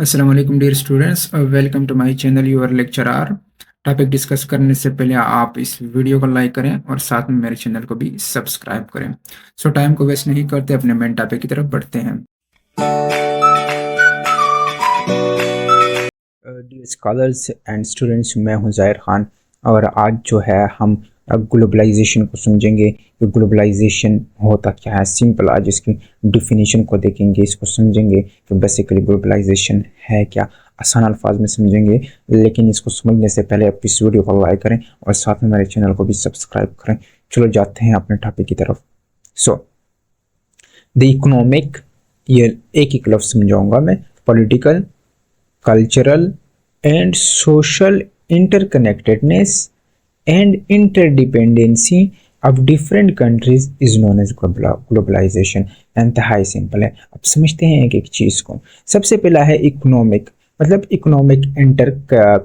अस्सलाम वालेकुम dear students, welcome to my channel your lecturer. Topic discuss करने से पहले आप इस वीडियो को लाइक करें और साथ में मेरे चैनल को भी सब्सक्राइब करें। सो टाइम को वेस्ट नहीं करते, अपने मेन टॉपिक की तरफ बढ़ते हैं। डियर स्कॉलर्स एंड स्टूडेंट्स, मैं हूं ज़ाहिर ख़ान और आज जो है हम ग्लोबलाइजेशन को समझेंगे कि ग्लोबलाइजेशन होता क्या है। सिंपल आज इसकी डिफिनीशन को देखेंगे, इसको समझेंगे कि बेसिकली ग्लोबलाइजेशन है क्या। आसान अल्फाज में समझेंगे, लेकिन इसको समझने से पहले आप इस वीडियो को लाइक करें और साथ में मेरे चैनल को भी सब्सक्राइब करें। चलो जाते हैं अपने टॉपिक की तरफ। सो द इकोनॉमिक, ये एक एक लफ्ज़ समझाऊंगा मैं। Political, cultural and social interconnectedness and interdependency of different countries is known as globalization। इंतहाई सिंपल है, अब समझते हैं एक एक चीज़ को। सबसे पहला है इकोनॉमिक, मतलब इकोनॉमिक इंटर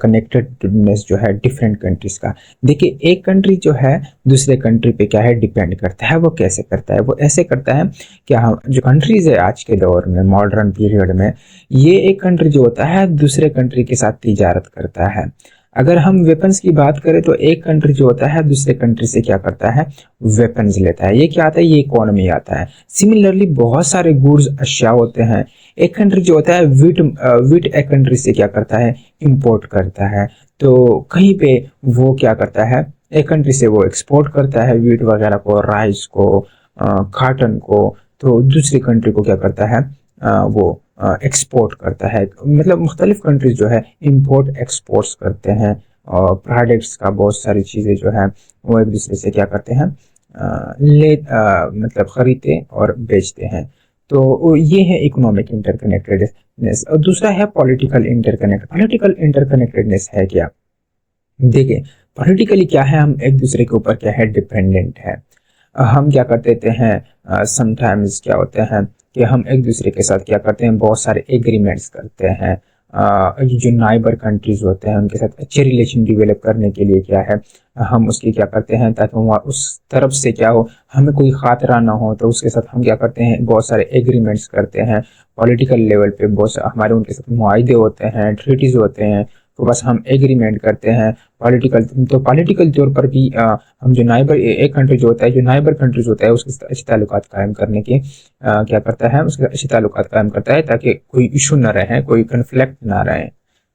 कनेक्टेडनेस जो है डिफरेंट कंट्रीज का। देखिए, एक कंट्री जो है दूसरे कंट्री पे क्या है डिपेंड करता है। वो कैसे करता है? वो ऐसे करता है कि हम जो कंट्रीज है आज के दौर में, मॉडर्न पीरियड में, ये एक कंट्री जो होता है दूसरे कंट्री के साथ तिजारत करता है। अगर हम वेपन्स की बात करें तो एक कंट्री जो होता है दूसरे कंट्री से क्या करता है, वेपन्स लेता है। ये क्या आता है? ये इकोनॉमी आता है। सिमिलरली बहुत सारे गुड्स अशिया होते हैं। एक कंट्री जो होता है वीट एक कंट्री से क्या करता है, इंपोर्ट करता है। तो कहीं पे वो क्या करता है, एक कंट्री से वो एक्सपोर्ट करता है वीट वगैरह को, राइस को, कॉटन को। तो दूसरी कंट्री को क्या करता है, वो एक्सपोर्ट करता है। मतलब मुख्तलिफ कंट्रीज जो है इंपोर्ट एक्सपोर्ट्स करते हैं और प्रोडक्ट्स का बहुत सारी चीज़ें जो है वो एक दूसरे से क्या करते हैं, मतलब खरीदते और बेचते हैं। तो ये है इकोनॉमिक इंटरकनेक्टेडनेस। और दूसरा है पॉलिटिकल इंटरकनेक्टेडनेस है क्या? देखिए, पॉलिटिकली क्या है, हम एक दूसरे के ऊपर क्या है, डिपेंडेंट है। हम क्या कर देते हैं, समटाइम्स क्या होते हैं कि हम एक दूसरे के साथ क्या करते हैं, बहुत सारे एग्रीमेंट्स करते हैं। जो नाइबर कंट्रीज होते हैं उनके साथ अच्छे रिलेशन डेवलप करने के लिए क्या है, हम उसकी क्या करते हैं, ताकि वहाँ उस तरफ से क्या हो, हमें कोई खातरा ना हो, तो उसके साथ हम क्या करते हैं, बहुत सारे एग्रीमेंट्स करते हैं। पॉलिटिकल लेवल पे बहुत हमारे उनके साथ मुआहदे होते हैं, ट्रीटीज होते हैं। तो बस हम एग्रीमेंट करते हैं। पॉलिटिकल तौर पर भी हम जो नाइबर एक कंट्री जो होता है, जो नाइबर कंट्रीज होता है उसके साथ अच्छे ताल्लुकात कायम करने के क्या करता है, उसके अच्छे ताल्लुकात कायम करता है ताकि कोई इशू ना रहे, कोई कन्फ्लिक्ट ना रहे।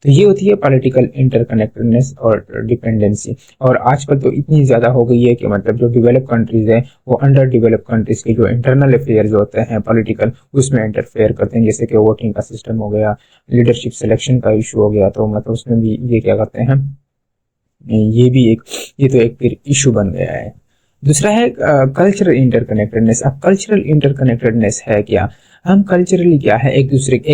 तो ये होती है पॉलिटिकल इंटरकनेक्टेडनेस और डिपेंडेंसी। और आजकल तो इतनी ज़्यादा हो गई है कि मतलब जो डेवलप कंट्रीज हैं वो अंडर डेवलप कंट्रीज के जो इंटरनल अफेयर्स होते हैं पॉलिटिकल, उसमें इंटरफेयर करते हैं। जैसे कि वोटिंग का सिस्टम हो गया, लीडरशिप सिलेक्शन का इशू हो गया, तो मतलब उसमें भी ये क्या करते हैं, ये तो एक फिर इशू बन गया है। दूसरा है कल्चरल इंटरकनेक्टेडनेस। अब कल्चरल इंटरकनेक्टेडनेस है क्या? हम कल्चरली क्या है, एक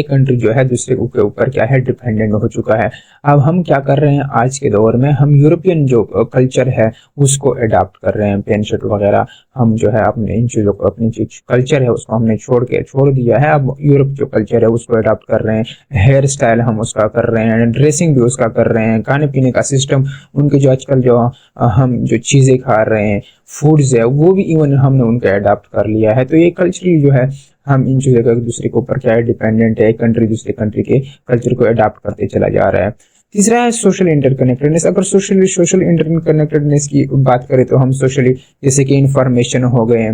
कंट्री जो है दूसरे के ऊपर क्या है, डिपेंडेंट हो चुका है। अब हम क्या कर रहे हैं आज के दौर में, हम यूरोपियन जो कल्चर है उसको अडॉप्ट कर रहे हैं। पेन शर्ट वगैरह हम जो है अपने इन चीज़ों को, अपनी जो कल्चर है उसको हमने छोड़ दिया है। अब यूरोप जो कल्चर है उसको अडॉप्ट कर रहे हैं। हेयर स्टाइल हम उसका कर रहे हैं, ड्रेसिंग भी उसका कर रहे हैं, खाने पीने का सिस्टम, उनके जो आजकल जो हम जो चीज़ें खा रहे हैं, फूड्स है, वो भी इवन हमने उनका अडॉप्ट कर लिया है। तो ये कल्चरली जो है हम इन चीज़ों का एक दूसरे के ऊपर क्या है, डिपेंडेंट है। एक कंट्री दूसरे कंट्री के कल्चर को अडॉप्ट करते चला जा रहा है। तीसरा है सोशल इंटरकनेक्टेडनेस। अगर सोशल इंटरकनेक्टेडनेस की बात करें तो हम सोशली, जैसे कि इंफॉर्मेशन हो गए,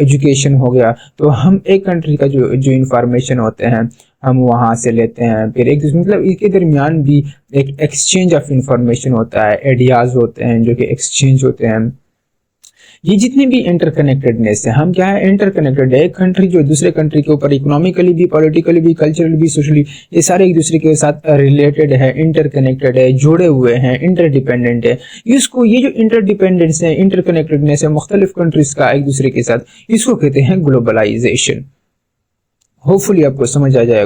एजुकेशन हो गया, तो हम एक कंट्री का जो इंफॉर्मेशन होते हैं हम वहाँ से लेते हैं। फिर एक दूसरे मतलब इसके दरमियान भी एक एक्सचेंज ऑफ इंफॉर्मेशन होता है, आइडियाज़ होते हैं जो कि एक्सचेंज होते हैं। ये जितने भी इंटरकनेक्टेडनेस है, हम क्या है, इंटरकनेक्टेड है। एक कंट्री जो दूसरे कंट्री के ऊपर इकोनॉमिकली भी, पॉलिटिकली भी, कल्चरली भी, सोशली, ये सारे एक दूसरे के साथ रिलेटेड है, इंटरकनेक्टेड है, जुड़े हुए हैं, इंटरडिपेंडेंट है। इसको, ये जो इंटरडिपेंडेंस है, इंटरकनेक्टेडनेस है मुख्तलिफ कंट्रीज का एक दूसरे के साथ, इसको कहते हैं ग्लोबलाइजेशन। होपफुली आपको समझ आ गया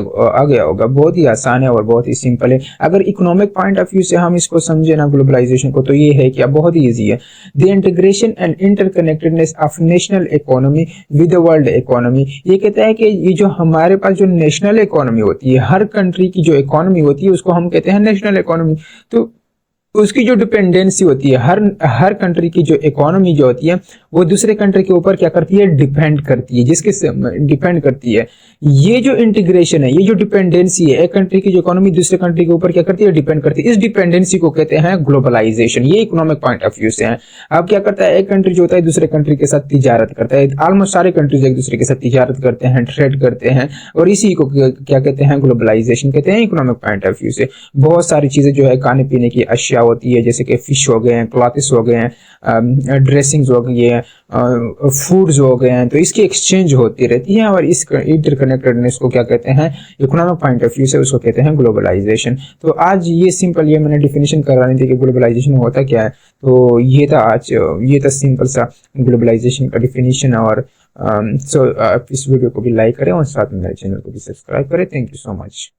होगा। बहुत ही आसान है और बहुत ही सिंपल है। अगर इकोनॉमिक पॉइंट ऑफ व्यू से हम इसको समझे ना ग्लोबलाइजेशन को, तो ये है कि बहुत ही ईजी है। The integration and interconnectedness of national economy with the world economy. ये कहता है कि ये जो हमारे पास जो नेशनल इकोनॉमी होती है, हर कंट्री की जो इकोनॉमी होती है उसको हम कहते हैं नेशनल इकोनॉमी। तो उसकी जो डिपेंडेंसी होती है, हर कंट्री की जो इकोनॉमी जो होती है वो दूसरे कंट्री के ऊपर क्या करती है, डिपेंड करती है, जिसके डिपेंड करती है। ये जो इंटीग्रेशन है, ये जो डिपेंडेंसी है, एक कंट्री की जो इकोनॉमी दूसरे कंट्री के ऊपर क्या करती है, डिपेंड करती है, इस डिपेंडेंसी को कहते हैं ग्लोबलाइजेशन। ये इकोनॉमिक पॉइंट ऑफ व्यू से है। अब क्या करता है, एक कंट्री जो होता है दूसरे कंट्री के साथ तिजारत करता है, ऑलमोस्ट सारे कंट्रीज एक दूसरे के साथ तिजारत करते हैं, ट्रेड करते हैं, और इसी को क्या कहते हैं, ग्लोबलाइजेशन कहते हैं इकोनॉमिक पॉइंट ऑफ व्यू से। बहुत सारी चीजें जो है खाने पीने की अशिया होती है, जैसे कि फिश हो गए हैं, क्लॉथ्स हो गए हैं, ड्रेसिंग्स हो गई है, फूड्स हो गए हैं, तो इसकी एक्सचेंज होती रहती है, और इस इंटरकनेक्टेडनेस को क्या कहते हैं, इकोनॉमिक पॉइंट ऑफ व्यू से उसको कहते हैं ग्लोबलाइजेशन। तो आज ये सिंपल, ये मैंने डिफिनेशन करानी थी कि ग्लोबलाइजेशन होता क्या है। तो ये था आज, ये था सिंपल सा ग्लोबलाइजेशन का डिफिनेशन। और आप इस वीडियो को भी लाइक करें और साथ में मेरे चैनल को भी सब्सक्राइब करें। Thank you so much.